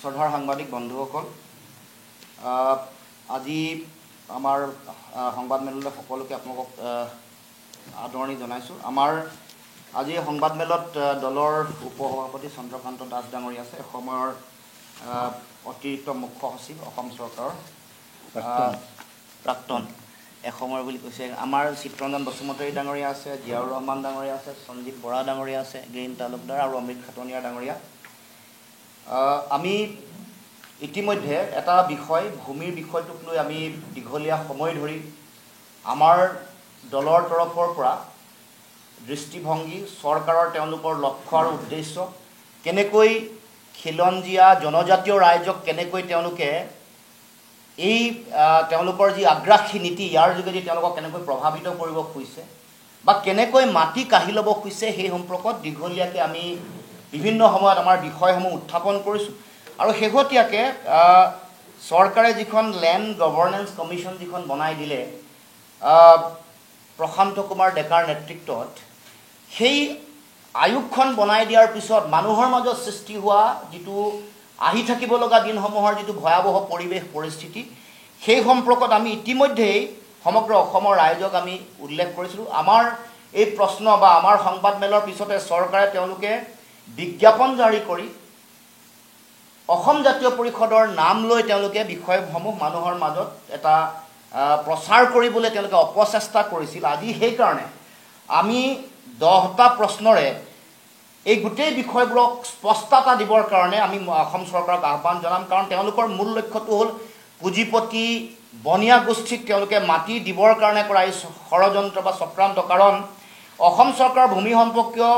শ্ৰদ্ধাৰ সাংবাদিক বন্ধুসকল, আজি আমাৰ সংবাদমেললৈ সকলোকে আপোনালোকক আদৰণি জনাইছোঁ। আমাৰ আজি সংবাদমেলত দলৰ উপসভাপতি চন্দ্ৰকান্ত দাস ডাঙৰীয়া আছে, অসমৰ অতিৰিক্ত মুখ্য সচিব, অসম চৰকাৰৰ প্ৰাক্তন এসময়ৰ বুলি কৈছে। আমাৰ চিত্ৰঞ্জন বসুমতাৰী ডাঙৰীয়া আছে, জিয়াউৰ ৰহমান ডাঙৰীয়া আছে, সঞ্জীৱ বৰা ডাঙৰীয়া আছে, গ্ৰীণ তালুকদাৰ আৰু অমৃত খাটনিয়াৰ ডাঙৰীয়া। আমি ইতিমধ্যে এটা বিষয়, ভূমিৰ বিষয়টোক লৈ আমি দীঘলীয়া সময় ধৰি আমাৰ দলৰ তৰফৰ পৰা দৃষ্টিভংগী, চৰকাৰৰ তেওঁলোকৰ লক্ষ্য আৰু উদ্দেশ্য, কেনেকৈ খিলঞ্জীয়া জনজাতীয় ৰাইজক কেনেকৈ তেওঁলোকে এই তেওঁলোকৰ যি আগ্ৰাসী নীতি, ইয়াৰ যোগেদি তেওঁলোকক কেনেকৈ প্ৰভাৱিত কৰিব খুজিছে বা কেনেকৈ মাটি কাঢ়ি ল'ব খুজিছে, সেই সম্পৰ্কত দীঘলীয়াকৈ আমি বিভিন্ন সময়ত আমাৰ বিষয়সমূহ উত্থাপন কৰিছোঁ। আৰু শেহতীয়াকৈ চৰকাৰে যিখন লেণ্ড গভৰ্নেন্স কমিশ্যন যিখন বনাই দিলে প্ৰশান্ত কুমাৰ ডেকাৰ নেতৃত্বত, সেই আয়োগখন বনাই দিয়াৰ পিছত মানুহৰ মাজত সৃষ্টি হোৱা যিটো আহি থাকিব লগা দিনসমূহৰ যিটো ভয়াৱহ পৰিৱেশ পৰিস্থিতি, সেই সম্পৰ্কত আমি ইতিমধ্যেই সমগ্ৰ অসমৰ ৰাইজক আমি উল্লেখ কৰিছিলোঁ। আমাৰ এই প্ৰশ্ন বা আমাৰ সংবাদমেলৰ পিছতে চৰকাৰে তেওঁলোকে বিজ্ঞাপন জাৰি কৰি অসম জাতীয় পৰিষদৰ নাম লৈ তেওঁলোকে বিষয়সমূহ মানুহৰ মাজত এটা প্ৰচাৰ কৰিবলৈ তেওঁলোকে অপচেষ্টা কৰিছিল। আজি সেইকাৰণে আমি 10টা প্ৰশ্নৰে এই গোটেই বিষয়বোৰক স্পষ্টতা দিবৰ কাৰণে আমি অসম চৰকাৰক আহ্বান জনাম। কাৰণ তেওঁলোকৰ মূল লক্ষ্যটো হ'ল পুঁজিপতি বনিয়া গোষ্ঠীক তেওঁলোকে মাটি দিবৰ কাৰণে কৰা এই ষড়যন্ত্ৰ বা চক্ৰান্ত। কাৰণ অসম চৰকাৰৰ ভূমি সম্পৰ্কীয়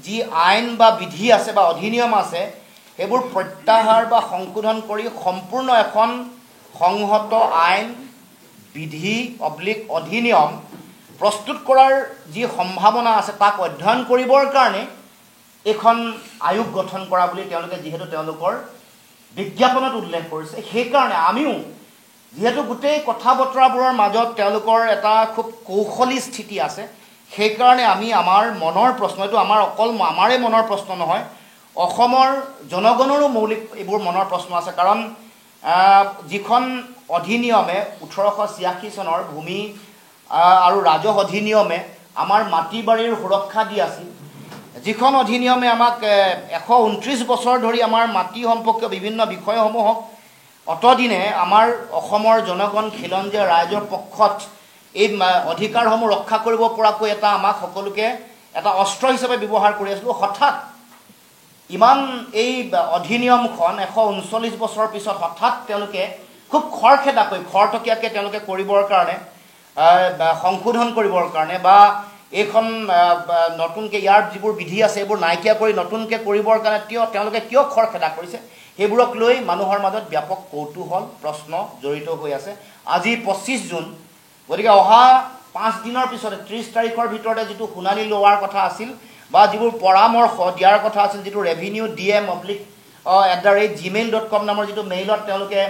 যি আইন বা বিধি আছে বা অধিনিয়ম আছে, সেইবোৰ প্ৰত্যাহাৰ বা সংশোধন কৰি সম্পূৰ্ণ এখন সংহত আইন, বিধি অধিনিয়ম প্ৰস্তুত কৰাৰ যি সম্ভাৱনা আছে, তাক অধ্যয়ন কৰিবৰ কাৰণে এইখন আয়োগ গঠন কৰা বুলি তেওঁলোকে যিহেতু তেওঁলোকৰ বিজ্ঞাপনত উল্লেখ কৰিছে, সেইকাৰণে আমিও যিহেতু গোটেই কথা বতৰাবোৰৰ মাজত তেওঁলোকৰ এটা খুব কৌশলী স্থিতি আছে, সেইকাৰণে আমি আমাৰ মনৰ প্ৰশ্ন, এইটো আমাৰ অকল আমাৰে মনৰ প্ৰশ্ন নহয়, অসমৰ জনগণৰো মৌলিক এইবোৰ মনৰ প্ৰশ্ন আছে। কাৰণ যিখন অধিনিয়মে 1886 চনৰ ভূমি আৰু ৰাজহ অধিনিয়মে আমাৰ মাটি বাৰীৰ সুৰক্ষা দি আছিল, যিখন অধিনিয়মে আমাক 129 বছৰ ধৰি আমাৰ মাটি সম্পৰ্কীয় বিভিন্ন বিষয়সমূহক অতদিনে আমাৰ অসমৰ জনগণ খিলঞ্জীয়া ৰাইজৰ পক্ষত এই অধিকাৰসমূহ ৰক্ষা কৰিব পৰাকৈ এটা আমাক সকলোকে এটা অস্ত্ৰ হিচাপে ব্যৱহাৰ কৰি আছিলোঁ। হঠাৎ ইমান এই অধিনিয়মখন 139 বছৰৰ পিছত হঠাৎ তেওঁলোকে খুব খৰখেদাকৈ খৰতকীয়াকৈ তেওঁলোকে কৰিবৰ কাৰণে, সংশোধন কৰিবৰ কাৰণে বা এইখন নতুনকৈ ইয়াৰ যিবোৰ বিধি আছে এইবোৰ নাইকিয়া কৰি নতুনকৈ কৰিবৰ কাৰণে তেওঁলোকে কিয় খৰখেদা কৰিছে, সেইবোৰক লৈ মানুহৰ মাজত ব্যাপক কৌতূহল, প্ৰশ্ন জড়িত হৈ আছে। আজি 25 জুন, গতিকে অহা 5 দিনৰ পিছতে 30 তাৰিখৰ ভিতৰতে যিটো শুনানি লোৱাৰ কথা আছিল বা যিবোৰ পৰামৰ্শ দিয়াৰ কথা আছিল, যিটো revenue@gmail.com নামৰ যিটো মেইলত তেওঁলোকে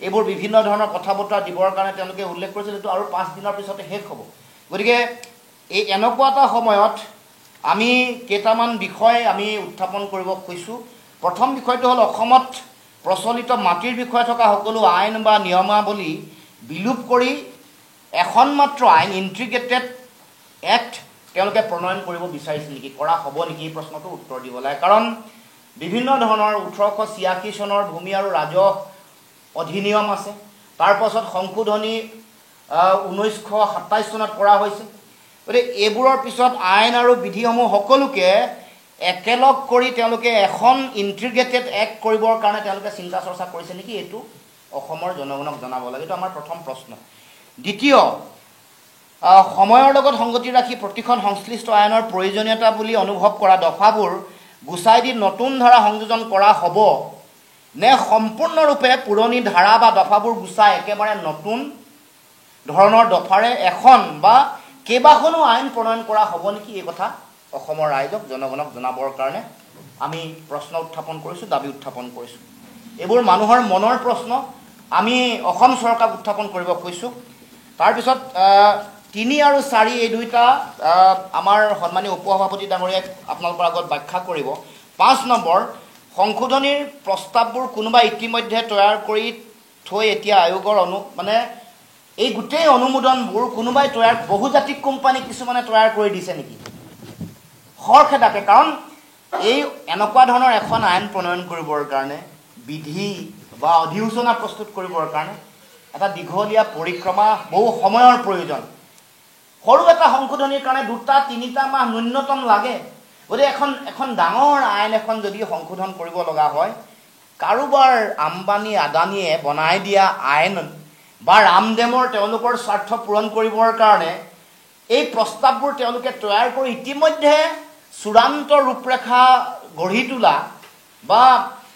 এইবোৰ বিভিন্ন ধৰণৰ কথা বতৰা দিবৰ কাৰণে তেওঁলোকে উল্লেখ কৰিছিল, সেইটো আৰু 5 দিনৰ পিছতে শেষ হ'ব। গতিকে এই এনেকুৱা এটা সময়ত আমি কেইটামান বিষয় আমি উত্থাপন কৰিব খুজিছোঁ। প্ৰথম বিষয়টো হ'ল অসমত প্ৰচলিত মাটিৰ বিষয়ে থকা সকলো আইন বা নিয়মাৱলী বিলোপ কৰি এখন মাত্ৰ আইন, ইণ্টিগ্ৰেটেড এক্ট তেওঁলোকে প্ৰণয়ন কৰিব বিচাৰিছিল নেকি, কৰা হ'ব নেকি, এই প্ৰশ্নটো উত্তৰ দিব লাগে। কাৰণ বিভিন্ন ধৰণৰ 1886 চনৰ ভূমি আৰু ৰাজহ অধিনিয়ম আছে, তাৰপাছত সংশোধনী 1927 চনত কৰা হৈছে। গতিকে এইবোৰৰ পিছত আইন আৰু বিধিসমূহ সকলোকে একেলগ কৰি তেওঁলোকে এখন ইণ্টিগ্ৰেটেড এক্ট কৰিবৰ কাৰণে তেওঁলোকে চিন্তা চৰ্চা কৰিছে নেকি, এইটো অসমৰ জনগণক জনাব লাগে। এইটো আমাৰ প্ৰথম প্ৰশ্ন। দ্বিতীয়, সময়ৰ লগত সংগতি ৰাখি প্ৰতিখন সংশ্লিষ্ট আইনৰ প্ৰয়োজনীয়তা বুলি অনুভৱ কৰা দফাবোৰ গুচাই দি নতুন ধাৰা সংযোজন কৰা হ'ব নে সম্পূৰ্ণৰূপে পুৰণি ধাৰা বা দফাবোৰ গুচাই একেবাৰে নতুন ধৰণৰ দফাৰে এখন বা কেইবাখনো আইন প্ৰণয়ন কৰা হ'ব নেকি, এই কথা অসমৰ ৰাইজক জনগণক জনাবৰ কাৰণে আমি প্ৰশ্ন উত্থাপন কৰিছোঁ, দাবী উত্থাপন কৰিছোঁ। এইবোৰ মানুহৰ মনৰ প্ৰশ্ন, আমি অসম চৰকাৰক উত্থাপন কৰিব খুজিছোঁ। তাৰপিছত 3 আৰু 4 এই দুইটা আমাৰ সন্মানীয় উপসভাপতি ডাঙৰীয়াই আপোনালোকৰ আগত ব্যাখ্যা কৰিব। 5 নম্বৰ, সংশোধনীৰ প্ৰস্তাৱবোৰ কোনোবা ইতিমধ্যে তৈয়াৰ কৰি থৈ এতিয়া আয়োগৰ মানে এই গোটেই অনুমোদনবোৰ কোনোবাই বহুজাতিক কোম্পানী কিছুমানে তৈয়াৰ কৰি দিছে নেকি খৰখেদাকে? কাৰণ এই এনেকুৱা ধৰণৰ এখন আইন প্ৰণয়ন কৰিবৰ কাৰণে বিধি বা অধিসূচনা প্ৰস্তুত কৰিবৰ কাৰণে এটা দীঘলীয়া পৰিক্ৰমা বহু সময়ৰ প্ৰয়োজন। সৰু এটা সংশোধনীৰ কাৰণে 2-3 মাহ ন্যূনতম লাগে। গতিকে এখন ডাঙৰ আইন এখন যদি সংশোধন কৰিব লগা হয়, কাৰোবাৰ আম্বানী আদানীয়ে বনাই দিয়া আইন বা ৰামদেৱৰ তেওঁলোকৰ স্বাৰ্থ পূৰণ কৰিবৰ কাৰণে এই প্ৰস্তাৱবোৰ তেওঁলোকে তৈয়াৰ কৰি ইতিমধ্যে চূড়ান্ত ৰূপৰেখা গঢ়ি তোলা বা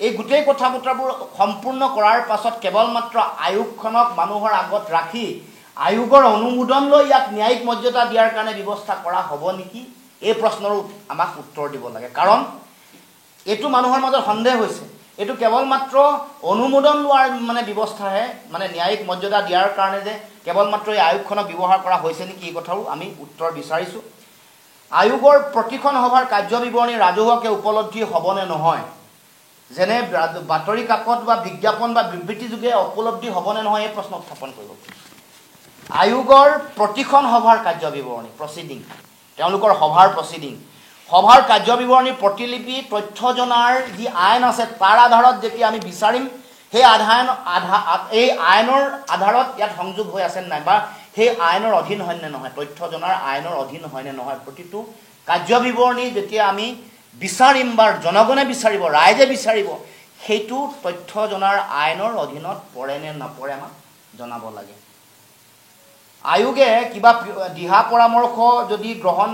এই গোটেই কথা বতৰাবোৰ সম্পূৰ্ণ কৰাৰ পাছত কেৱল মাত্ৰ আয়োগখনক মানুহৰ আগত ৰাখি আয়োগৰ অনুমোদন লৈ ইয়াক ন্যায়িক মৰ্যাদা দিয়াৰ কাৰণে ব্যৱস্থা কৰা হ'ব নেকি? এই প্ৰশ্নৰো আমাক উত্তৰ দিব লাগে। কাৰণ এইটো মানুহৰ মাজত সন্দেহ হৈছে, এইটো কেৱল মাত্ৰ অনুমোদন লোৱাৰ মানে ব্যৱস্থাহে, মানে ন্যায়িক মৰ্যাদা দিয়াৰ কাৰণে যে কেৱল মাত্ৰ এই আয়োগখনক ব্যৱহাৰ কৰা হৈছে নেকি, এই কথাও আমি উত্তৰ বিচাৰিছোঁ। আয়োগৰ প্ৰতিখন সভাৰ কাৰ্যবিৱৰণী ৰাজহুৱাকে উপলব্ধি হ'বনে নহয়, যেনে বাতৰি কাকত বা বিজ্ঞাপন বা বিবৃতি যোগে উপলব্ধি হ'বনে নহয়, এই প্ৰশ্ন উত্থাপন কৰিব। আয়োগৰ প্ৰতিখন সভাৰ কাৰ্যবিৱৰণী প্ৰচিডিং, তেওঁলোকৰ সভাৰ প্ৰচিডিং, সভাৰ কাৰ্যবিৱৰণী প্ৰতিলিপি তথ্য জনাৰ যি আইন আছে তাৰ আধাৰত যেতিয়া আমি বিচাৰিম সেই এই আইনৰ আধাৰত ইয়াত সংযোগ হৈ আছে নাই বা সেই আইনৰ অধীন হয়নে নহয়, তথ্য জনাৰ আইনৰ অধীন হয়নে নহয়, প্ৰতিটো কাৰ্যবিৱৰণী যেতিয়া আমি বিচাৰিম বা জনগণে বিচাৰিব, ৰাইজে বিচাৰিব, সেইটো তথ্য জনাৰ আইনৰ অধীনত পৰে নে নপৰে আমাক জনাব লাগে। আয়োগে কিবা দিহা পৰামৰ্শ যদি গ্ৰহণ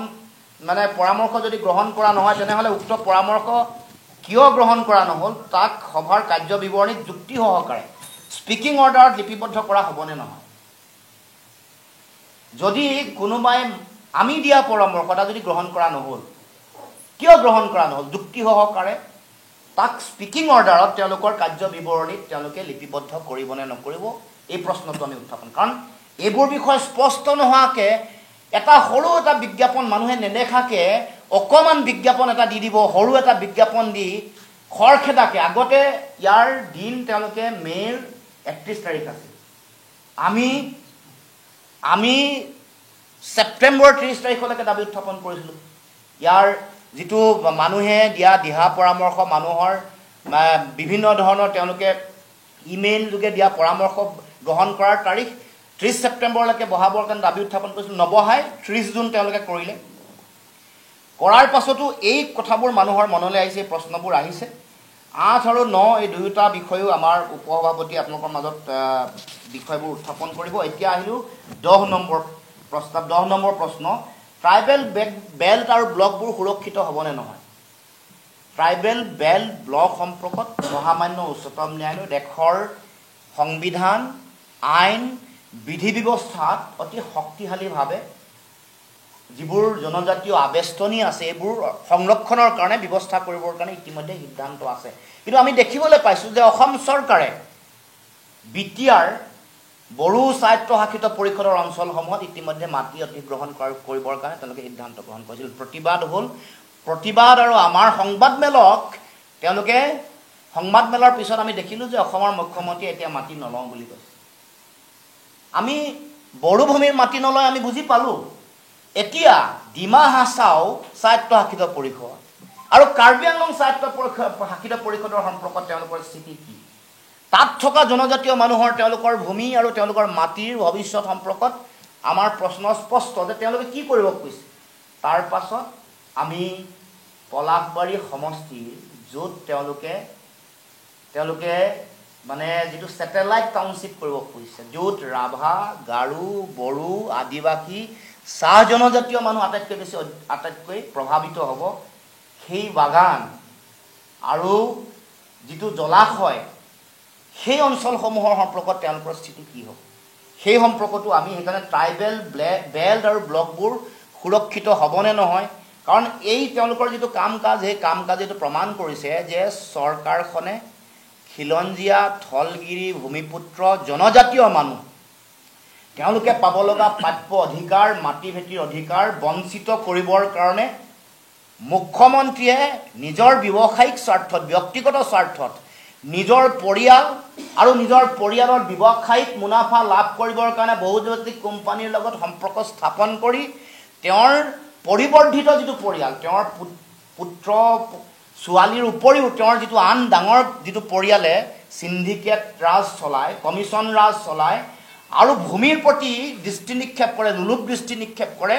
কৰা নহয়, তেনেহ'লে উক্ত পৰামৰ্শ কিয় গ্ৰহণ কৰা নহ'ল তাক সভাৰ কাৰ্যবিৱৰণীত যুক্তি সহকাৰে স্পীকিং অৰ্ডাৰত লিপিবদ্ধ কৰা হ'বনে নহয়। যদি কোনোবাই আমি দিয়া পৰামৰ্শ এটা যদি গ্ৰহণ কৰা নহ'ল, কিয় গ্ৰহণ কৰা নহ'ল, যুক্তি সহকাৰে তাক স্পীকিং অৰ্ডাৰত তেওঁলোকৰ কাৰ্যবিৱৰণীত তেওঁলোকে লিপিবদ্ধ কৰিবনে নকৰিব, এই প্ৰশ্নটো আমি উত্থাপন। কাৰণ এইবোৰ বিষয় স্পষ্ট নোহোৱাকৈ এটা সৰু এটা বিজ্ঞাপন মানুহে নেদেখাকৈ অকণমান বিজ্ঞাপন এটা দি দিব, সৰু এটা বিজ্ঞাপন দি খৰখেদাকে, আগতে ইয়াৰ দিন তেওঁলোকে মে'ৰ 31 তাৰিখ আছিল, আমি ছেপ্টেম্বৰ 30 তাৰিখলৈকে দাবী উত্থাপন কৰিছিলোঁ। ইয়াৰ যিটো মানুহে দিয়া দিহা পৰামৰ্শ, মানুহৰ বিভিন্ন ধৰণৰ তেওঁলোকে ইমেইল যোগে দিয়া পৰামৰ্শ গ্ৰহণ কৰাৰ তাৰিখ 30 ছেপ্টেম্বৰলৈকে বঢ়াবৰ কাৰণে দাবী উত্থাপন কৰিছিলোঁ, নবঢ়াই 30 জুন তেওঁলোকে কৰিলে। কৰাৰ পাছতো এই কথাবোৰ মানুহৰ মনলৈ আহিছে, এই প্ৰশ্নবোৰ আহিছে। 8 আৰু 9 এই দুয়োটা বিষয়ো আমাৰ উপসভাপতি আপোনালোকৰ মাজত বিষয়বোৰ উত্থাপন কৰিব। এতিয়া আহিলোঁ 10 নম্বৰ প্ৰস্তাৱ, 10 নম্বৰ প্ৰশ্ন, ট্ৰাইবেল বেল্ট আৰু ব্লকবোৰ সুৰক্ষিত হ'বনে নহয়। ট্ৰাইবেল বেল্ট ব্লক সম্পৰ্কত মহামান্য উচ্চতম ন্যায়ালয়ে দেশৰ সংবিধান, আইন, বিধি ব্যৱস্থাত অতি শক্তিশালীভাৱে যিবোৰ জনজাতীয় আবেষ্টনী আছে এইবোৰ সংৰক্ষণৰ কাৰণে ব্যৱস্থা কৰিবৰ কাৰণে ইতিমধ্যে সিদ্ধান্ত আছে। কিন্তু আমি দেখিবলৈ পাইছোঁ যে অসম চৰকাৰে বিটিআৰ বড়ো স্বায়ত্তশাসিত পৰিষদৰ অঞ্চলসমূহত ইতিমধ্যে মাটি অধিগ্ৰহণ কৰিবৰ কাৰণে তেওঁলোকে সিদ্ধান্ত গ্ৰহণ কৰিছিল। প্ৰতিবাদ আৰু আমাৰ সংবাদমেলক তেওঁলোকে সংবাদমেলৰ পিছত আমি দেখিলোঁ যে অসমৰ মুখ্যমন্ত্ৰীয়ে এতিয়া মাটি নলওঁ বুলি কৈছে। আমি বড়ো ভূমিৰ মাটি নলয় আমি বুজি পালোঁ। এতিয়া ডিমা হাছাও স্বায়ত্তশাসিত পৰিষদ আৰু কাৰ্বি আংলং স্বায়ত্তশাসিত পৰিষদৰ সম্পৰ্কত তেওঁলোকৰ স্থিতি কি, তাত থকা জনজাতীয় মানুহৰ তেওঁলোকৰ ভূমি আৰু তেওঁলোকৰ মাটিৰ ভৱিষ্যত সম্পৰ্কত আমাৰ প্ৰশ্ন স্পষ্ট যে তেওঁলোকে কি কৰিব খুজিছে। তাৰ পাছত আমি পলাশবাৰী সমষ্টিৰ য'ত তেওঁলোকে মানে যিটো ছেটেলাইট টাউনশ্বিপ কৰিব খুজিছে, য'ত ৰাভা, গাৰো, বড়ো, আদিবাসী, চাহ জনজাতীয় মানুহ আটাইতকৈ প্ৰভাৱিত হ'ব, সেই বাগান আৰু যিটো জলাশয় সেই অঞ্চলসমূহৰ সম্পৰ্কত তেওঁলোকৰ স্থিতি কি হ'ব, সেই সম্পৰ্কতো আমি সেইকাৰণে ট্ৰাইবেল বেল্ট আৰু ব্লকবোৰ সুৰক্ষিত হ'বনে নহয়। কাৰণ এই তেওঁলোকৰ যিটো কাম কাজ, সেই কাম কাজ এইটো প্ৰমাণ কৰিছে যে চৰকাৰখনে খিলঞ্জীয়া, থলগিৰি, ভূমিপুত্ৰ জনজাতীয় মানুহ তেওঁলোকে পাব লগা প্ৰাপ্য অধিকাৰ, মাটি ভেটিৰ অধিকাৰ বঞ্চিত কৰিবৰ কাৰণে মুখ্যমন্ত্ৰীয়ে নিজৰ ব্যৱসায়িক স্বাৰ্থত ব্যক্তিগত স্বাৰ্থত নিজৰ পৰিয়াল আৰু নিজৰ পৰিয়ালৰ ব্যৱসায়িক মুনাফা লাভ কৰিবৰ কাৰণে বহুজাতিক কোম্পানীৰ লগত সম্পৰ্ক স্থাপন কৰি তেওঁৰ পৰিবৰ্ধিত যিটো পৰিয়াল তেওঁৰ পুত্ৰ ছোৱালীৰ উপৰিও তেওঁৰ যিটো আন ডাঙৰ যিটো পৰিয়ালে সিন্ডিকেট ৰাজ চলায় কমিশ্যন ৰাজ চলায় আৰু ভূমিৰ প্ৰতি দৃষ্টি নিক্ষেপ কৰে লোলুপ দৃষ্টি নিক্ষেপ কৰে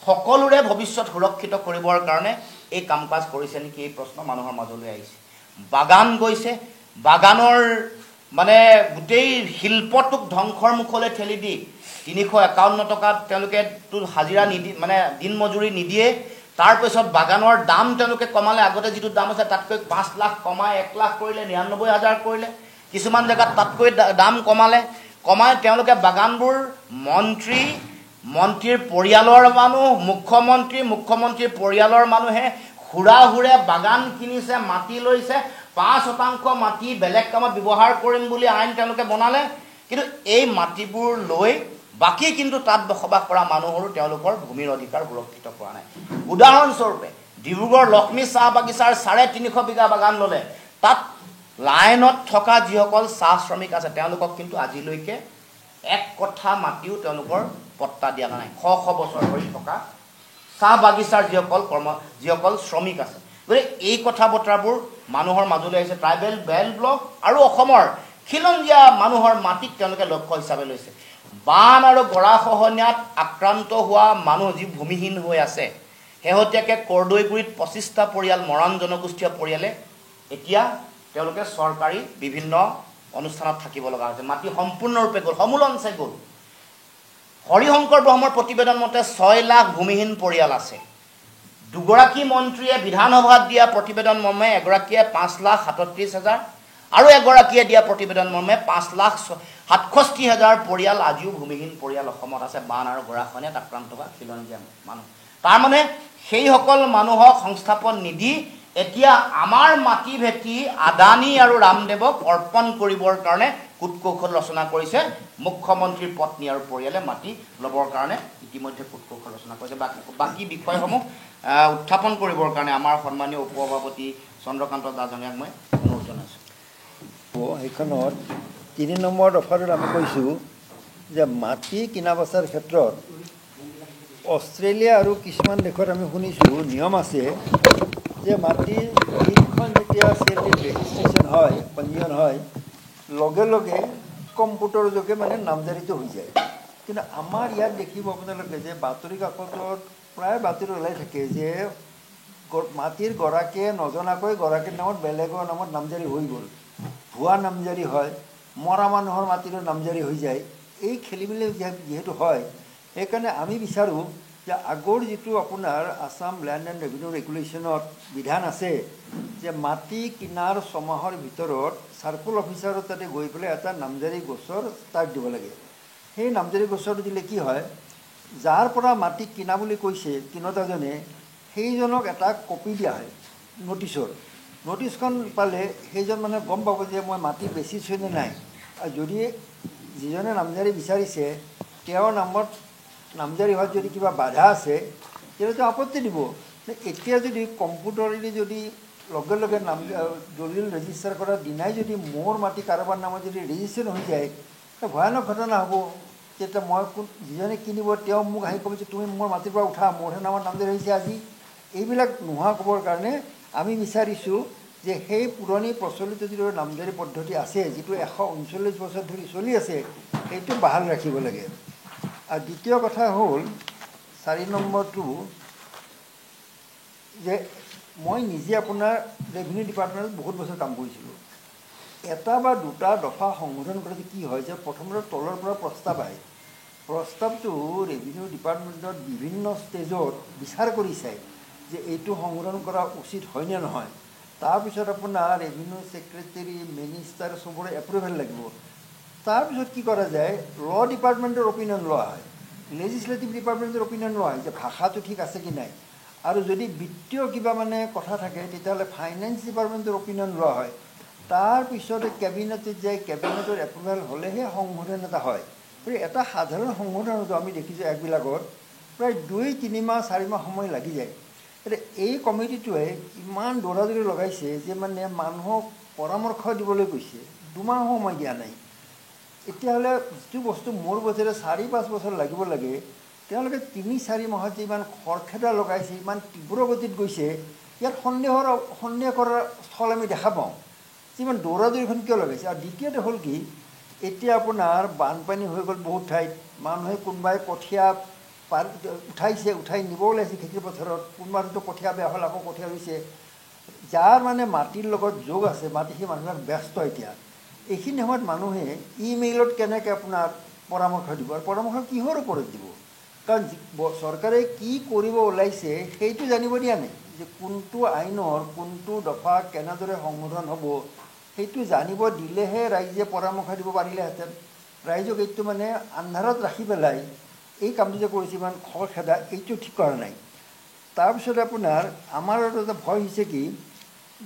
সকলোৰে ভৱিষ্যত সুৰক্ষিত কৰিবৰ কাৰণে এই কাম কাজ কৰিছে নেকি এই প্ৰশ্ন মানুহৰ মাজলৈ আহিছে বাগান গৈছে বাগানৰ মানে গোটেই শিল্পটোক ধ্বংসৰ মুখলৈ ঠেলি দি 351 টকাত তেওঁলোকে হাজিৰা নিদি মানে দিন মজুৰি নিদিয়ে তাৰ পিছত বাগানৰ দাম তেওঁলোকে কমালে আগতে যিটো দাম আছে তাতকৈ 5 লাখ কমাই 1 লাখ কৰিলে 99,000 কৰিলে কিছুমান জায়গাত তাতকৈ দাম কমাই তেওঁলোকে বাগানবোৰ মন্ত্ৰীৰ পৰিয়ালৰ মানুহ মুখ্যমন্ত্ৰীৰ পৰিয়ালৰ মানুহে হুৰাহুৰে বাগান কিনিছে মাটি লৈছে 5% মাটি বেলেগ কামত ব্যৱহাৰ কৰিম বুলি আইন তেওঁলোকে বনালে কিন্তু এই মাটিবোৰ লৈ বাকি কিন্তু তাত বসবাস কৰা মানুহৰো তেওঁলোকৰ ভূমিৰ অধিকাৰ সুৰক্ষিত কৰা নাই উদাহৰণস্বৰূপে ডিব্ৰুগড় লক্ষ্মী চাহ বাগিচাৰ 350 বিঘা বাগান ললে তাত লাইনত থকা যিসকল চাহ শ্ৰমিক আছে তেওঁলোকক কিন্তু আজিলৈকে এক কথা মাটিও তেওঁলোকৰ পট্টা দিয়া নাই শ বছৰ ধৰি থকা চাহ বাগিচাৰ যিসকল শ্ৰমিক আছে গতিকে এই কথা বতৰাবোৰ মানুহৰ মাজলৈ আহিছে ট্ৰাইবেল বেল ব্লক আৰু অসমৰ খিলঞ্জীয়া মানুহৰ মাটিক তেওঁলোকে লক্ষ্য হিচাপে লৈছে বান আৰু গৰাখহনীয়াত আক্ৰান্ত হোৱা মানুহ যি ভূমিহীন হৈ আছে শেহতীয়াকৈ কৰদৈগুৰিত 25টা পৰিয়াল মৰাণ জনগোষ্ঠীয় পৰিয়ালে এতিয়া তেওঁলোকে চৰকাৰী বিভিন্ন অনুষ্ঠানত থাকিব লগা হৈছে মাটি সম্পূৰ্ণৰূপে গ'ল সমূলঞ্চে গ'ল হৰিশংকৰ ব্ৰহ্মৰ প্ৰতিবেদন মতে 6 লাখ ভূমিহীন পৰিয়াল আছে দুগৰাকী মন্ত্ৰীয়ে বিধানসভাত দিয়া প্ৰতিবেদন মৰ্মে এগৰাকীয়ে 5,37,000 আৰু এগৰাকীয়ে দিয়া প্ৰতিবেদন মৰ্মে 5,67,000 পৰিয়াল আজিও ভূমিহীন পৰিয়াল অসমত আছে বান আৰু গৰাখহনীয়াত আক্ৰান্ত হোৱা খিলঞ্জীয়া মানুহ তাৰ মানে সেইসকল মানুহক সংস্থাপন নিদি এতিয়া আমাৰ মাটি ভেটি আদানী আৰু ৰামদেৱক অৰ্পণ কৰিবৰ কাৰণে কুটকৌশল ৰচনা কৰিছে মুখ্যমন্ত্ৰীৰ পত্নী আৰু পৰিয়ালে মাটি ল'বৰ কাৰণে ইতিমধ্যে কুটকৌশল ৰচনা কৰিছে বাকি বিষয়সমূহ উত্থাপন কৰিবৰ কাৰণে আমাৰ সন্মানীয় উপসভাপতি চন্দ্ৰকান্ত দাসজনীয়াক মই অনুৰোধ জনাইছোঁ সেইখনত 3 নম্বৰ দফাটোত আমি কৈছোঁ যে মাটি কিনা বেচাৰ ক্ষেত্ৰত অষ্ট্ৰেলিয়া আৰু কিছুমান দেশত আমি শুনিছোঁ নিয়ম আছে যে মাটিৰ ডিডখন যেতিয়া চেলডিড ৰেজিষ্ট্ৰেশ্যন হয় পঞ্জীয়ন হয় লগে লগে কম্পিউটাৰৰ যোগে মানে নামজাৰিটো হৈ যায় কিন্তু আমাৰ ইয়াত দেখিব আপোনালোকে যে বাতৰি কাকতত প্ৰায় বাতৰি ওলাই থাকে যে মাটিৰ গৰাকীয়ে নজনাকৈ গৰাকীৰ নামত বেলেগৰ নামত নামজাৰি হৈ গ'ল ভুৱা নামজাৰি হয় মৰা মানুহৰ মাটিৰো নামজাৰি হৈ যায় এই খেলিমেলি যিহেতু হয় সেইকাৰণে আমি বিচাৰোঁ যে আগৰ যিটো আপোনাৰ আসাম লেণ্ড এণ্ড ৰেভিনিউ ৰেগুলেশ্যনত বিধান আছে যে মাটি কিনাৰ 6 মাহৰ ভিতৰত চাৰ্কল অফিচাৰৰ তাতে গৈ পেলাই এটা নামজাৰি গোচৰ ষ্টাৰ্ট দিব লাগে সেই নামজাৰি গোচৰটো দিলে কি হয় যাৰ পৰা মাটি কিনা বুলি কৈছে কিনোতাজনে সেইজনক এটা কপি দিয়া হয় নটিছখন পালে সেইজন মানে গম পাব যে মই মাটি বেচিছোঁ নে নাই আৰু যদি যিজনে নামজাৰি বিচাৰিছে তেওঁৰ নামত নামজাৰি হোৱাত যদি কিবা বাধা আছে তেতিয়াতো আপত্তি দিব এতিয়া যদি কম্পিউটাৰেদি যদি লগে লগে দলিল ৰেজিষ্টাৰ কৰাৰ দিনাই যদি মোৰ মাটি কাৰোবাৰ নামত যদি ৰেজিষ্ট্ৰেশ্যন হৈ যায় ভয়ানক ঘটনা হ'ব তেতিয়া মই যিজনে কিনিব তেওঁ মোক আহি ক'ব যে তুমি মোৰ মাটিৰ পৰা উঠা মোৰহে নামত নামজাৰি হৈছে আজি এইবিলাক নোহোৱা ক'বৰ কাৰণে আমি বিচাৰিছোঁ যে সেই পুৰণি প্ৰচলিত যিটো নামজাৰি পদ্ধতি আছে যিটো 139 বছৰ ধৰি চলি আছে সেইটো বাহাল ৰাখিব লাগে আৰু দ্বিতীয় কথা হ'ল 4 নম্বৰটো যে মই নিজে আপোনাৰ ৰেভিনিউ ডিপাৰ্টমেণ্টত বহুত বছৰ কাম কৰিছিলোঁ এটা বা দুটা দফা সংশোধন কৰোঁতে কি হয় যে প্ৰথমতে তলৰ পৰা প্ৰস্তাৱ আহে প্ৰস্তাৱটো ৰেভিনিউ ডিপাৰ্টমেণ্টত বিভিন্ন ষ্টেজত বিচাৰ কৰি চায় যে এইটো সংশোধন কৰা উচিত হয়নে নহয় তাৰপিছত আপোনাৰ ৰেভিনিউ ছেক্ৰেটাৰী মিনিষ্টাৰ চবৰে এপ্ৰুভেল লাগিব তাৰপিছত কি কৰা যায় ল ডিপাৰ্টমেণ্টৰ অপিনিয়ন লোৱা হয় লেজিছলেটিভ ডিপাৰ্টমেণ্টৰ অপিনিয়ন লোৱা হয় যে ভাষাটো ঠিক আছে কি নাই আৰু যদি বিত্তীয় কিবা মানে কথা থাকে তেতিয়াহ'লে ফাইনেন্স ডিপাৰ্টমেণ্টৰ অপিনিয়ন লোৱা হয় তাৰপিছতে কেবিনেটত যায় কেবিনেটৰ এপ্ৰুভেল হ'লেহে সংশোধন এটা হয় গতিকে এটা সাধাৰণ সংশোধনতো আমি দেখিছোঁ একবিলাকত প্ৰায় 2-3 মাহ 4 মাহ সময় লাগি যায় এতিয়া এই কমিটিটোৱে ইমান দৌৰাদৌৰি লগাইছে যে মানে মানুহক পৰামৰ্শ দিবলৈ কৈছে, 2 মাহ সময় দিয়া নাই। এতিয়াহ'লে যিটো বস্তু মোৰ বোধেৰে 4-5 বছৰ লাগিব লাগে, তেওঁলোকে 3-4 মাহত যে ইমান খৰখেদা লগাইছে, ইমান তীব্ৰ গতিত গৈছে, ইয়াত সন্দেহ কৰাৰ স্থল আমি দেখা পাওঁ যে ইমান দৌৰাদৌৰিখন কিয় লগাইছে। আৰু দ্বিতীয়তে হ'ল কি, এতিয়া আপোনাৰ বানপানী হৈ গ'ল বহুত ঠাইত, মানুহে কোনোবাই কঠীয়া উঠাই নিব ওলাইছে খেতিৰ পথাৰত, কোনোবাটো কঠীয়া বেয়া হ'ল আকৌ কঠীয়া ৰুইছে। যাৰ মানে মাটিৰ লগত যোগ আছে, সেই মানুহবিলাক ব্যস্ত এতিয়া। এইখিনি সময়ত মানুহে ইমেইলত কেনেকৈ আপোনাৰ পৰামৰ্শ দিব, আৰু পৰামৰ্শ কিহৰ ওপৰত দিব? কাৰণ চৰকাৰে কি কৰিব ওলাইছে সেইটো জানিব দিয়া নাই, যে কোনটো আইনৰ কোনটো দফা কেনেদৰে সংশোধন হ'ব সেইটো জানিব দিলেহে ৰাইজে পৰামৰ্শ দিব পাৰিলেহেঁতেন। ৰাইজক এইটো মানে আন্ধাৰত ৰাখি পেলাই এই কামটো যে কৰিছে ইমান খৰখেদা, এইটো ঠিক কৰা নাই। তাৰপিছত আপোনাৰ আমাৰ এটা ভয় হৈছে কি,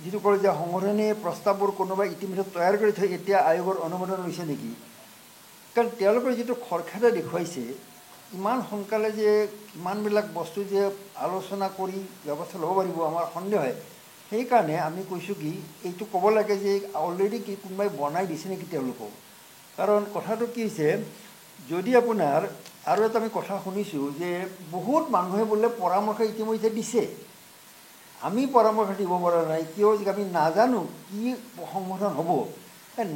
যিটো কৰে যে সংশোধনী প্ৰস্তাৱবোৰ কোনোবাই ইতিমধ্যে তৈয়াৰ কৰি থৈ এতিয়া আয়োগৰ অনুমোদন লৈছে নেকি। কাৰণ তেওঁলোকৰ যিটো খৰখেদা দেখুৱাইছে, ইমান সোনকালে যে ইমানবিলাক বস্তু যে আলোচনা কৰি ব্যৱস্থা ল'ব পাৰিব, আমাৰ সন্দেহ হয়। সেইকাৰণে আমি কৈছোঁ কি, এইটো ক'ব লাগে যে অলৰেডি কি কোনোবাই বনাই দিছে নেকি তেওঁলোকক। কাৰণ কথাটো কি হৈছে, যদি আপোনাৰ আৰু এটা আমি কথা শুনিছোঁ যে বহুত মানুহে বোলে পৰামৰ্শ ইতিমধ্যে দিছে, আমি পৰামৰ্শ দিব পৰা নাই কিয়, যে আমি নাজানো কি সংশোধন হ'ব।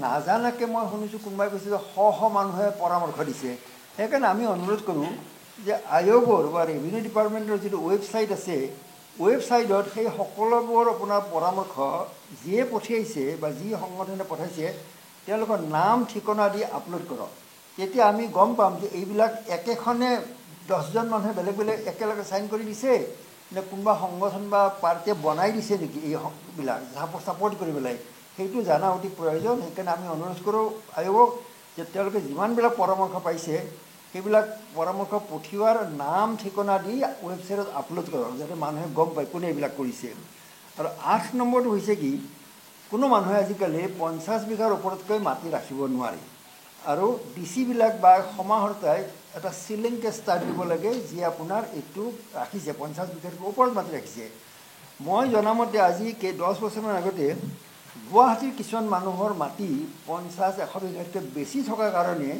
নাজানাকৈ মই শুনিছোঁ কোনোবাই কৈছে যে মানুহে পৰামৰ্শ দিছে। সেইকাৰণে আমি অনুৰোধ কৰোঁ যে আয়োগৰ বা ৰেভিনিউ ডিপাৰ্টমেণ্টৰ যিটো ৱেবছাইট আছে, ৱেবছাইটত সেই সকলোবোৰ আপোনাৰ পৰামৰ্শ যিয়ে পঠিয়াইছে বা যি সংগঠনে পঠাইছে তেওঁলোকৰ নাম ঠিকনা দি আপলোড কৰক। তেতিয়া আমি গম পাম যে এইবিলাক একেখনে 10জন মানুহে বেলেগ বেলেগ একেলগে চাইন কৰি দিছে নে কোনোবা সংগঠন বা পাৰ্টিয়ে বনাই দিছে নেকি এইবিলাক ছাপোৰ্ট কৰি পেলাই, সেইটো জানা অতি প্ৰয়োজন। সেইকাৰণে আমি অনুৰোধ কৰোঁ আয়োগক যে তেওঁলোকে যিমানবিলাক পৰামৰ্শ পাইছে সেইবিলাক পৰামৰ্শ পঠিওৱাৰ নাম ঠিকনা দি ৱেবছাইটত আপলোড কৰক, যাতে মানুহে গম পায় কোনে এইবিলাক কৰিছে। আৰু 8 নম্বৰটো হৈছে কি, কোনো মানুহে আজিকালি 50 বিঘাৰ ওপৰতকৈ মাটি ৰাখিব নোৱাৰে। আৰু ডিচিবিলাক বা সমাহৰ্তাই এটা চিলিং ষ্টাৰ্ট দিব লাগে যি আপোনাৰ এইটো ৰাখিছে 50 বিঘাতকৈ ওপৰত মাটি ৰাখিছে। মই জনামতে আজি 10 বছৰমান আগতে গুৱাহাটীৰ কিছুমান মানুহৰ মাটি 50-100 বিঘাতকৈ বেছি থকাৰ কাৰণে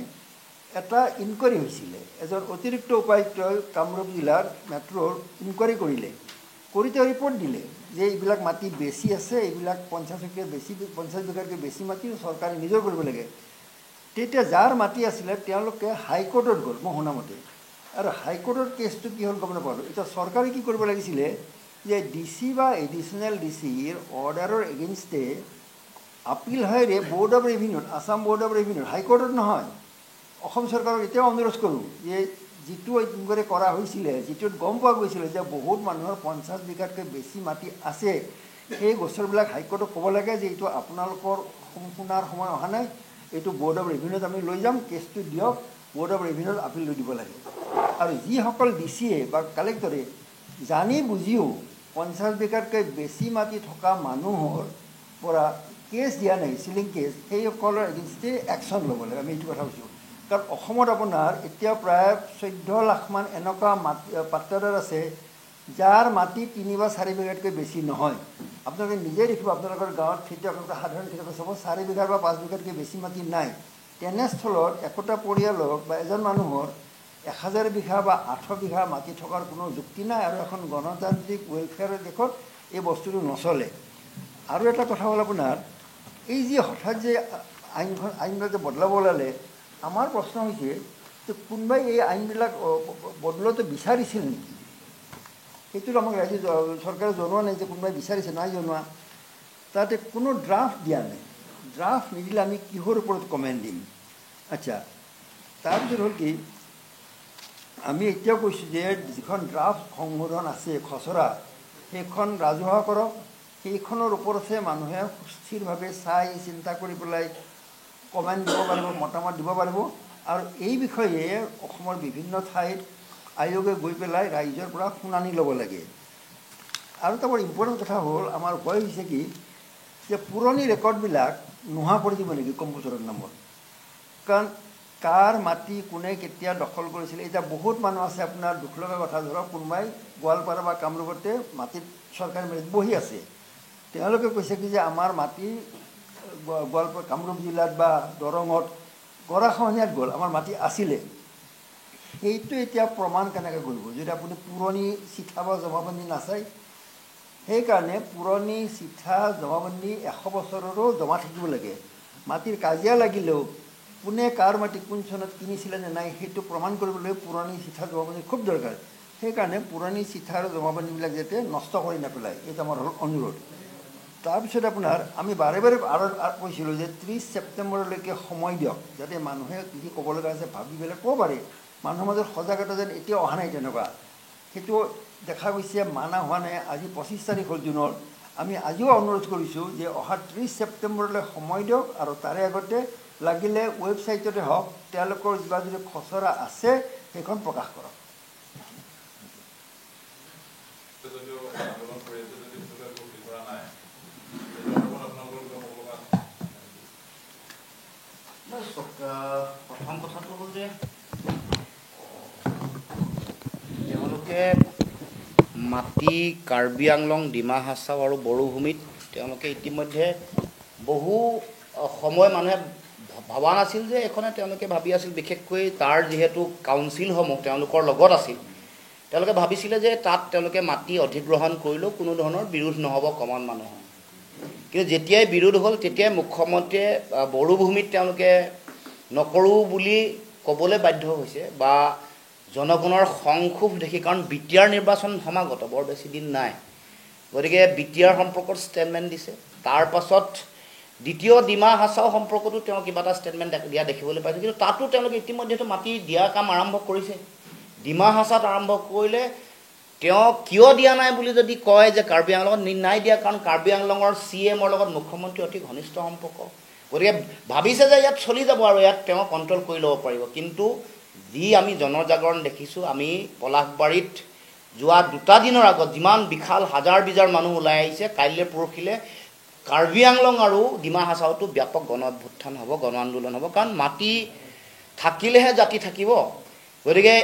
এটা ইনকুৱাৰী হৈছিলে। এজন অতিৰিক্ত উপায়ুক্তই কামৰূপ জিলাৰ মেট্ৰ'ৰ ইনকুৱাৰী কৰিলে, কৰি তেওঁ ৰিপৰ্ট দিলে যে এইবিলাক মাটি বেছি আছে, এইবিলাক 50 বিঘাতকৈ বেছি মাটি চৰকাৰে নিজৰ কৰিব লাগে। তেতিয়া যাৰ মাটি আছিলে তেওঁলোকে হাইকোৰ্টত গ'ল মই শুনামতে, আৰু হাইকোৰ্টৰ কেছটো কি হ'ল গম নাপালোঁ। এতিয়া চৰকাৰে কি কৰিব লাগিছিলে যে ডিচি বা এডিশ্যনেল ডিচিৰ অৰ্ডাৰৰ এগেইনষ্টে আপিল হয় বৰ্ড অফ ৰেভিনিউত, আছাম বৰ্ড অফ ৰেভিনিউত, হাইকোৰ্টত নহয়। অসম চৰকাৰক এতিয়াও অনুৰোধ কৰোঁ যে যিটো ইনকুৱাৰী কৰা হৈছিলে, যিটোত গম পোৱা গৈছিলে যে বহুত মানুহৰ 50 বিঘাতকৈ বেছি মাটি আছে, সেই গোচৰবিলাক হাইকোৰ্টক ক'ব লাগে যে এইটো আপোনালোকৰ শুনাৰ সময় অহা নাই, এইটো বৰ্ড অফ ৰেভিনিউত আমি লৈ যাম, কেছটো দিয়ক, বৰ্ড অফ ৰেভিনিউত আপিল লৈ দিব লাগে। আৰু যিসকল ডিচিয়ে বা কালেক্টৰে জানি বুজিও 50 বিঘাতকৈ বেছি মাটি থকা মানুহৰ পৰা কেছ দিয়া নাই, চিলিং কেছ, সেইসকলৰ এগেইনষ্টে একশ্যন ল'ব লাগে। আমি এইটো কথা কৈছোঁ। কাৰণ অসমত আপোনাৰ এতিয়া প্ৰায় 14 লাখমান এনেকুৱা পাট্টাদাৰ আছে যাৰ মাটি 3 বা 4 বিঘাতকৈ বেছি নহয়। আপোনালোকে নিজেই দেখিব, আপোনালোকৰ গাঁৱত খেতিয়ক সাধাৰণ খেতিয়ক চব 4 বিঘা বা 5 বিঘাতকৈ বেছি মাটি নাই। তেনেস্থলত একোটা পৰিয়ালক বা এজন মানুহৰ 1000 বিঘা বা 800 বিঘা মাটি থকাৰ কোনো যুক্তি নাই। আৰু এখন গণতান্ত্ৰিক ৱেলফেয়াৰৰ দেশত এই বস্তুটো নচলে। আৰু এটা কথা হ'ল আপোনাৰ এই যি হঠাৎ যে আইনবিলাক যে বদলাব ওলালে, আমাৰ প্ৰশ্ন হৈছে যে কোনোবাই এই আইনবিলাক বদলোৱাটো বিচাৰিছিল নেকি? সেইটোতো আমাক ৰাইজে চৰকাৰে জনোৱা নাই যে কোনোবাই বিচাৰিছে, নাই জনোৱা। তাতে কোনো ড্ৰাফ্ট দিয়া নাই। ড্ৰাফ্ট নিদিলে আমি কিহৰ ওপৰত কমেণ্ট দিম? আচ্ছা, তাৰপিছত হ'ল কি, আমি এতিয়াও কৈছোঁ যে যিখন ড্ৰাফ্ট সংশোধন আছে খচৰা, সেইখন ৰাজহুৱা কৰক। সেইখনৰ ওপৰতহে মানুহে সুস্থিৰভাৱে চাই চিন্তা কৰি পেলাই কমেণ্ট দিব পাৰিব, মতামত দিব পাৰিব। আৰু এই বিষয়ে অসমৰ বিভিন্ন ঠাইত আয়োগে গৈ পেলাই ৰাইজৰ পৰা শুনানি ল'ব লাগে। আৰু এটা বৰ ইম্পৰ্টেণ্ট কথা হ'ল, আমাৰ ভয় হৈছে কি যে পুৰণি ৰেকৰ্ডবিলাক নোহোৱা কৰি দিব নেকি কম্পিউটাৰৰ নামত। কাৰণ কাৰ মাটি কোনে কেতিয়া দখল কৰিছিলে। এতিয়া বহুত মানুহ আছে, আপোনাৰ দুখ লগা কথা, ধৰক কোনোবাই গোৱালপাৰা বা কামৰূপতে মাটিত চৰকাৰী মাটিত বহি আছে, তেওঁলোকে কৈছে কি যে আমাৰ মাটি গোৱালপাৰা কামৰূপ জিলাত বা দৰঙত গৰাখহনীয়াত গ'ল, আমাৰ মাটি আছিলে। সেইটো এতিয়া প্ৰমাণ কেনেকৈ কৰিব যদি আপুনি পুৰণি চিঠা বা জমাবন্দী নাচায়। সেইকাৰণে পুৰণি চিঠা জমাবন্দী 100 বছৰৰো জমা থাকিব লাগে। মাটিৰ কাজিয়া লাগিলেও কোনে কাৰ মাটি কোন চনত কিনিছিলে নে নাই সেইটো প্ৰমাণ কৰিবলৈ পুৰণি চিঠা জমাবন্দী খুব দৰকাৰ। সেইকাৰণে পুৰণি চিঠা আৰু জমাবন্দীবিলাক যাতে নষ্ট কৰি নেপেলায়, এইটো আমাৰ হ'ল অনুৰোধ। তাৰপিছত আপোনাৰ আমি বাৰে বাৰে আৰু কৈছিলোঁ যে 30 ছেপ্টেম্বৰলৈকে সময় দিয়ক, যাতে মানুহে যি ক'ব লগা আছে ভাবি পেলাই ক'ব পাৰে। মানুহৰ মাজত সজাগতা যেন এতিয়াও অহা নাই তেনেকুৱা, সেইটো দেখা গৈছে, মানা হোৱা নাই। আজি 25 তাৰিখ হ'ল জুনৰ। আমি আজিও অনুৰোধ কৰিছোঁ যে অহা 30 ছেপ্টেম্বৰলৈ সময় দিয়ক, আৰু তাৰে আগতে লাগিলে ৱেবছাইটতে হওক তেওঁলোকৰ কিবা যদি খচৰা আছে সেইখন প্ৰকাশ কৰক। প্ৰথম কথাটো হ'ল যে তেওঁলোকে মাটি কাৰ্বি আংলং, ডিমা হাছাও আৰু বড়োভূমিত তেওঁলোকে ইতিমধ্যে বহু সময় মানুহে ভবা নাছিল যে এইখনে, তেওঁলোকে ভাবি আছিল বিশেষকৈ তাৰ যিহেতু কাউন্সিলসমূহ তেওঁলোকৰ লগত আছিল, তেওঁলোকে ভাবিছিলে যে তাত তেওঁলোকে মাটি অধিগ্ৰহণ কৰিলেও কোনো ধৰণৰ বিৰোধ নহ'ব কমন মানুহৰ। কিন্তু যেতিয়াই বিৰোধ হ'ল তেতিয়াই মুখ্যমন্ত্ৰীয়ে বড়োভূমিত তেওঁলোকে নকৰোঁ বুলি ক'বলৈ বাধ্য হৈছে, বা জনগণৰ সংক্ষোভ দেখি, কাৰণ বিটিআৰ নিৰ্বাচন সমাগত বৰ বেছি দিন নাই, গতিকে বিটিআৰ সম্পৰ্কত ষ্টেটমেণ্ট দিছে। তাৰ পাছত দ্বিতীয় ডিমা হাছাও সম্পৰ্কতো তেওঁ কিবা এটা ষ্টেটমেণ্ট দিয়া দেখিবলৈ পাইছোঁ, কিন্তু তাতো তেওঁলোকে ইতিমধ্যেতো মাটি দিয়া কাম আৰম্ভ কৰিছে। ডিমা হাছাত আৰম্ভ কৰিলে তেওঁ কিয় দিয়া নাই বুলি যদি কয় যে কাৰ্বি আংলঙত নাই দিয়া, কাৰণ কাৰ্বি আংলঙৰ CMৰ লগত মুখ্যমন্ত্ৰী অতি ঘনিষ্ঠ সম্পৰ্ক, গতিকে ভাবিছে যে ইয়াত চলি যাব আৰু ইয়াত তেওঁ কণ্ট্ৰল কৰি ল'ব পাৰিব। কিন্তু যি আমি জনজাগৰণ দেখিছোঁ, আমি পলাশবাৰীত যোৱা 2 দিনৰ আগত যিমান বিশাল হাজাৰ বিজাৰ মানুহ ওলাই আহিছে, কাইলৈ পৰহিলৈ কাৰ্বি আংলং আৰু ডিমা হাছাওতো ব্যাপক গণ অভ্যুত্থান হ'ব, গণ আন্দোলন হ'ব, কাৰণ মাটি থাকিলেহে জাতি থাকিব। গতিকে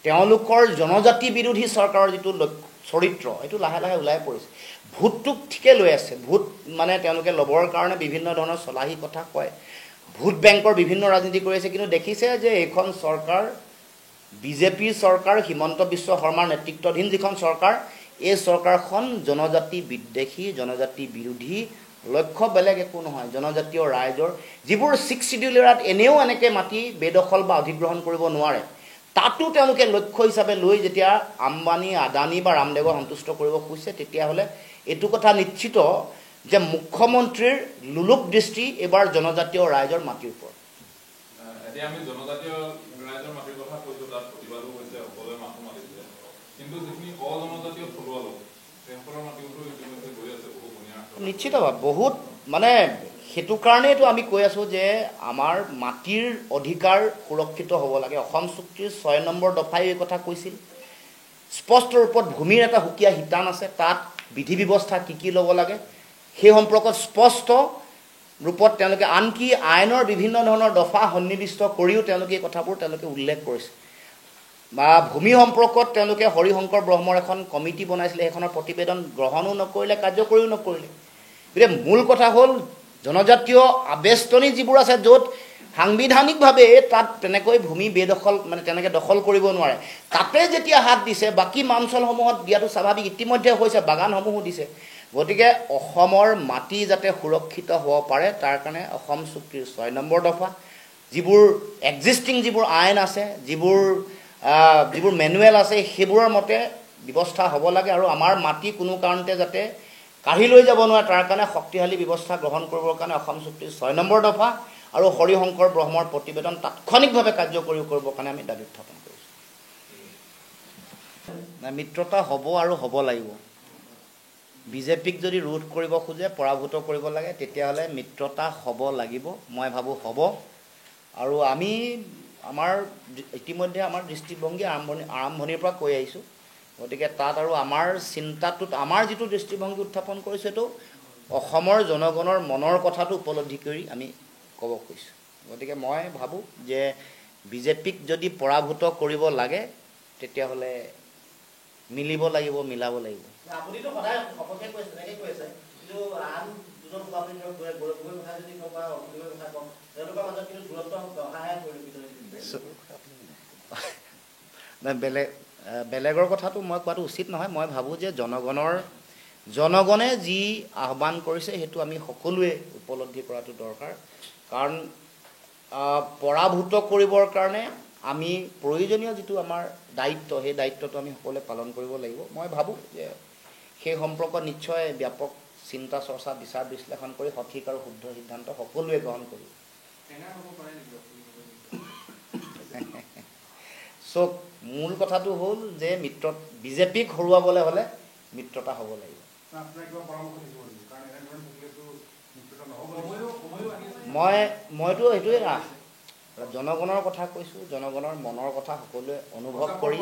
তেওঁলোকৰ জনজাতি বিৰোধী চৰকাৰৰ যিটো চৰিত্ৰ সেইটো লাহে লাহে ওলাই পৰিছে। ভোটটোক ঠিকে লৈ আছে, ভোট মানে তেওঁলোকে ল'বৰ কাৰণে বিভিন্ন ধৰণৰ চলাহী কথা কয়, ভোট বেংকৰ বিভিন্ন ৰাজনীতি কৰি আছে, কিন্তু দেখিছে যে এইখন চৰকাৰ বিজেপিৰ চৰকাৰ, হিমন্ত বিশ্ব শৰ্মাৰ নেতৃত্বাধীন যিখন চৰকাৰ, এই চৰকাৰখন জনজাতি বিদ্বেষী, জনজাতি বিৰোধী, লক্ষ্য বেলেগ একো নহয়, জনজাতীয় ৰাইজৰ যিবোৰ 6 শিডিউল এৰিয়াত এনেও এনেকৈ মাটি বেদখল বা অধিগ্ৰহণ কৰিব নোৱাৰে, তাতো তেওঁলোকে লক্ষ্য হিচাপে লৈ যেতিয়া আম্বানী, আদানী বা ৰামদেৱক সন্তুষ্ট কৰিব খুজিছে, তেতিয়াহ'লে এইটো কথা নিশ্চিত যে মুখ্যমন্ত্ৰীৰ লোলুপ দৃষ্টি এইবাৰ জনজাতীয় ৰাইজৰ মাটিৰ ওপৰত। এতিয়া আমি জনজাতীয় ৰাইজৰ মাটিৰ কথা কৈছোঁ, তাত প্ৰতিবাদো হৈছে, সকলোৱে মাথো মাতিছে, কিন্তু যিখিনি অজনজাতীয় থলুৱা লোক তেওঁলোকৰ মাটিওতো ইতিমধ্যে গৈ আছে বহু ধুনীয়া নিশ্চিতভাৱে বহুত, মানে সেইটো কাৰণেইতো আমি কৈ আছোঁ যে আমাৰ মাটিৰ অধিকাৰ সুৰক্ষিত হ'ব লাগে। অসম চুক্তিৰ 6 নম্বৰ দফাই এই কথা কৈছিল, স্পষ্ট ৰূপত ভূমিৰ এটা সুকীয়া শিতান আছে, তাত বিধি ব্যৱস্থা কি কি ল'ব লাগে সেই সম্পৰ্কত স্পষ্ট ৰূপত তেওঁলোকে, আনকি আইনৰ বিভিন্ন ধৰণৰ দফা সন্নিৱিষ্ট কৰিও তেওঁলোকে এই কথাবোৰ তেওঁলোকে উল্লেখ কৰিছে। বা ভূমি সম্পৰ্কত তেওঁলোকে হৰিশংকৰ ব্ৰহ্মৰ এখন কমিটি বনাইছিলে, সেইখনৰ প্ৰতিবেদন গ্ৰহণো নকৰিলে, কাৰ্যকৰীও নকৰিলে। গতিকে মূল কথা হ'ল জনজাতীয় আবেষ্টনী যিবোৰ আছে, য'ত সাংবিধানিকভাৱে তাত তেনেকৈ ভূমি বেদখল মানে তেনেকৈ দখল কৰিব নোৱাৰে, তাতে যেতিয়া হাত দিছে, বাকী অঞ্চলসমূহত দিয়াটো স্বাভাৱিক, ইতিমধ্যে হৈছে, বাগানসমূহো দিছে। গতিকে অসমৰ মাটি যাতে সুৰক্ষিত হ'ব পাৰে তাৰ কাৰণে অসম চুক্তিৰ 6 নম্বৰ দফা, যিবোৰ এক্সিষ্টিং যিবোৰ আইন আছে, যিবোৰ মেনুৱেল আছে, সেইবোৰৰ মতে ব্যৱস্থা হ'ব লাগে, আৰু আমাৰ মাটি কোনো কাৰণতে যাতে কাঢ়ি লৈ যাব নোৱাৰে তাৰ কাৰণে শক্তিশালী ব্যৱস্থা গ্ৰহণ কৰিবৰ কাৰণে অসম চুক্তিৰ 6 নম্বৰ দফা আৰু হৰিশংকৰ ব্ৰহ্মৰ প্ৰতিবেদন তাৎক্ষণিকভাৱে কাৰ্যকৰী কৰিবৰ কাৰণে আমি দাবী উত্থাপন কৰিছোঁ। মিত্ৰতা হ'ব আৰু হ'ব লাগিব। বিজেপিক যদি ৰোধ কৰিব খোজে, পৰাভূত কৰিব লাগে, তেতিয়াহ'লে মিত্ৰতা হ'ব লাগিব, মই ভাবোঁ হ'ব। আৰু আমি আমাৰ ইতিমধ্যে আমাৰ দৃষ্টিভংগী আৰম্ভণিৰ পৰা কৈ আহিছোঁ, গতিকে তাত আৰু আমাৰ চিন্তাটোত আমাৰ যিটো দৃষ্টিভংগী উত্থাপন কৰিছোঁ, সেইটো অসমৰ জনগণৰ মনৰ কথাটো উপলব্ধি কৰি আমি ক'ব খুজিছোঁ। গতিকে মই ভাবোঁ যে বিজেপিক যদি পৰাভূত কৰিব লাগে তেতিয়াহ'লে মিলিব লাগিব, মিলাব লাগিব। আপুনিতো সদায় সপক্ষে কৈছে, তেনেকৈ কৈ আছে, কিন্তু আন দুজন সভাপতি ধৰক গৌৰৱৰ কথা যদি কওঁ বা অসুবিধাৰ কথা কওঁ, তেওঁলোকৰ মাজত কিন্তু দূৰত্ব অহাহে পৰিলক্ষিত হৈছে। বেলেগৰ কথাটো মই কোৱাটো উচিত নহয়। মই ভাবোঁ যে জনগণে যি আহ্বান কৰিছে সেইটো আমি সকলোৱে উপলব্ধি কৰাটো দৰকাৰ। কাৰণ পৰাভূত কৰিবৰ কাৰণে আমি প্ৰয়োজনীয় যিটো আমাৰ দায়িত্ব, সেই দায়িত্বটো আমি সকলোৱে পালন কৰিব লাগিব। মই ভাবোঁ যে সেই সম্পৰ্কত নিশ্চয় ব্যাপক চিন্তা চৰ্চা, বিচাৰ বিশ্লেষণ কৰি সঠিক আৰু শুদ্ধ সিদ্ধান্ত সকলোৱে গ্ৰহণ কৰিব। চব মূল কথাটো হ'ল যে বিজেপিক হৰুৱাবলৈ হ'লে মিত্ৰতা হ'ব লাগিব। মইতো সেইটোৱে জনগণৰ কথা কৈছোঁ, জনগণৰ মনৰ কথা সকলোৱে অনুভৱ কৰি,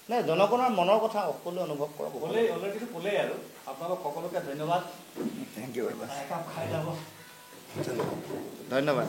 নাই জনগণৰ মনৰ কথা সকলোৱে অনুভৱ কৰক। অলৰেডিটো ক'লেই আৰু আপোনালোক সকলোকে ধন্যবাদ। Thank you. একাপ খাই যাব। ধন্যবাদ।